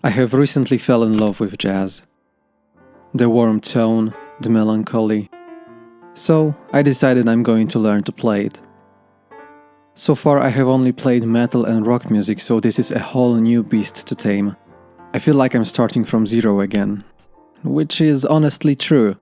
I have recently fell in love with jazz. The warm tone, the melancholy. So I decided I'm going to learn to play it. So far I have only played metal and rock music, so this is a whole new beast to tame. I feel like I'm starting from zero again. Which is honestly true.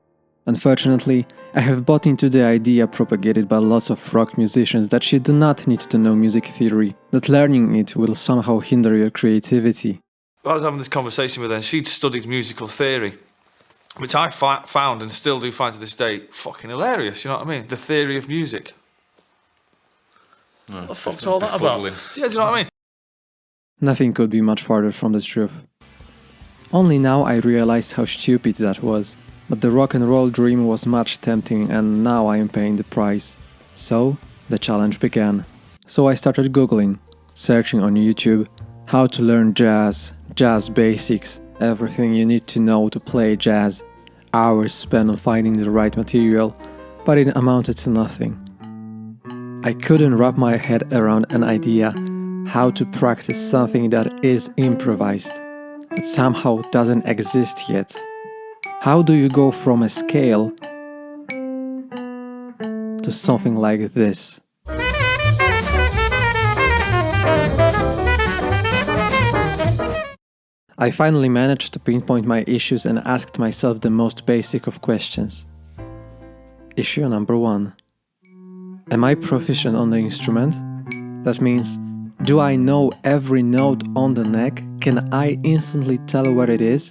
Unfortunately, I have bought into the idea propagated by lots of rock musicians that you do not need to know music theory, that learning it will somehow hinder your creativity. I was having this conversation with her and she'd studied musical theory, which I found and still do find to this day fucking hilarious, you know what I mean? The theory of music. What the fuck's all that about? Yeah, do you know what I mean? Nothing could be much farther from the truth. Only now I realize how stupid that was, but the rock and roll dream was much tempting and now I am paying the price. So, the challenge began. So I started googling, searching on YouTube, how to learn jazz basics, everything you need to know to play jazz. Hours spent on finding the right material, but it amounted to nothing. I couldn't wrap my head around an idea how to practice something that is improvised, but somehow doesn't exist yet. How do you go from a scale to something like this? I finally managed to pinpoint my issues and asked myself the most basic of questions. Issue number 1. Am I proficient on the instrument? That means, do I know every note on the neck? Can I instantly tell where it is?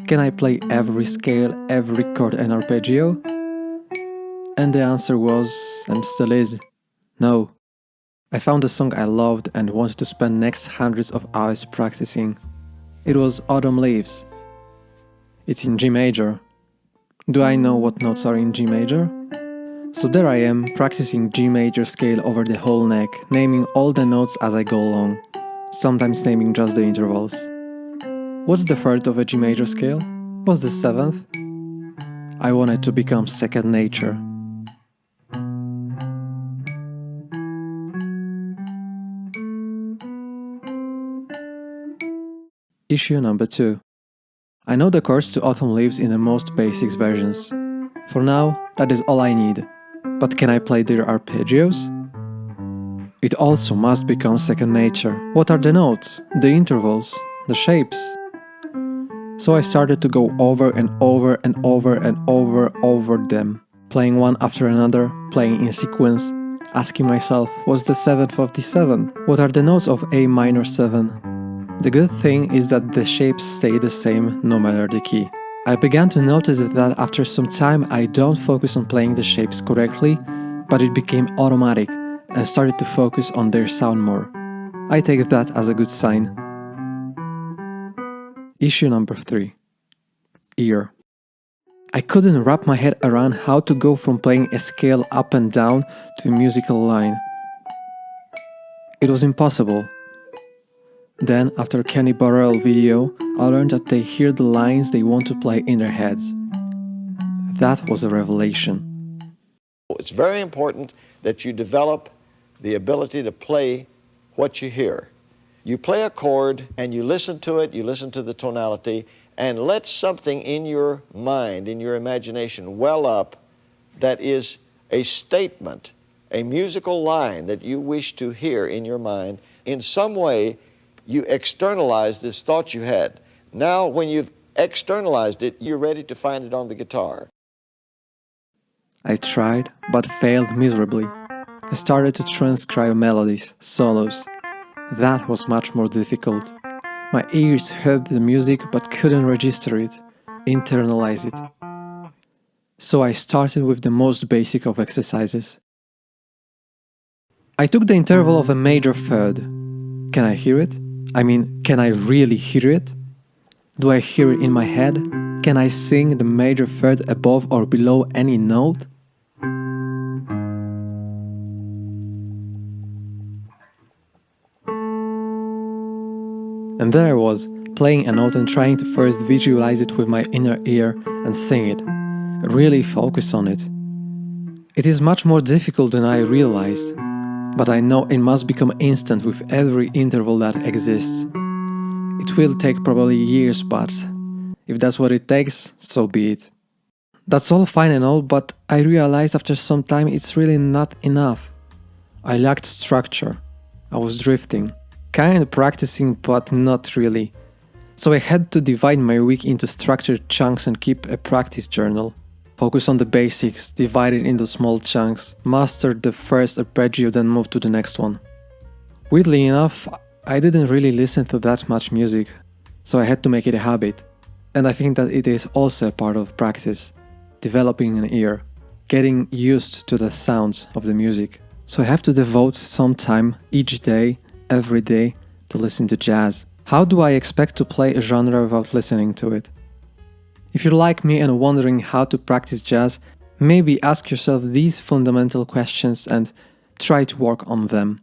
Can I play every scale, every chord and arpeggio? And the answer was, and still is, no. I found a song I loved and wanted to spend next hundreds of hours practicing. It was Autumn Leaves. It's in G major. Do I know what notes are in G major? So there I am, practicing G major scale over the whole neck, naming all the notes as I go along, sometimes naming just the intervals. What's the third of a G major scale? What's the 7th? I wanted to become second nature. Issue number 2. I know the chords to Autumn Leaves in the most basic versions. For now, that is all I need. But can I play their arpeggios? It also must become second nature. What are the notes, the intervals, the shapes? So I started to go over and over and over and over them, playing one after another, playing in sequence, asking myself, what's the 7th of the 7? What are the notes of A minor 7? The good thing is that the shapes stay the same no matter the key. I began to notice that after some time I don't focus on playing the shapes correctly, but it became automatic and started to focus on their sound more. I take that as a good sign. Issue number 3. Ear. I couldn't wrap my head around how to go from playing a scale up and down to a musical line. It was impossible. Then, after Kenny Burrell video, I learned that they hear the lines they want to play in their heads. That was a revelation. It's very important that you develop the ability to play what you hear. You play a chord and you listen to it, you listen to the tonality, and let something in your mind, in your imagination, well up that is a statement, a musical line that you wish to hear in your mind. In some way, you externalize this thought you had. Now, when you've externalized it, you're ready to find it on the guitar. I tried, but failed miserably. I started to transcribe melodies, solos. That was much more difficult. My ears heard the music but couldn't register it, internalize it. So I started with the most basic of exercises. I took the interval of a major third. Can I hear it? I mean, can I really hear it? Do I hear it in my head? Can I sing the major third above or below any note? And there I was, playing a note and trying to first visualize it with my inner ear and sing it. Really focus on it. It is much more difficult than I realized, but I know it must become instant with every interval that exists. It will take probably years, but if that's what it takes, so be it. That's all fine and all, but I realized after some time it's really not enough. I lacked structure. I was drifting, kind of practicing, but not really. So I had to divide my week into structured chunks and keep a practice journal. Focus on the basics, divide it into small chunks, master the first arpeggio, then move to the next one. Weirdly enough, I didn't really listen to that much music, so I had to make it a habit. And I think that it is also a part of practice, developing an ear, getting used to the sounds of the music. So I have to devote some time each day, every day, to listen to jazz. How do I expect to play a genre without listening to it? If you're like me and wondering how to practice jazz, maybe ask yourself these fundamental questions and try to work on them.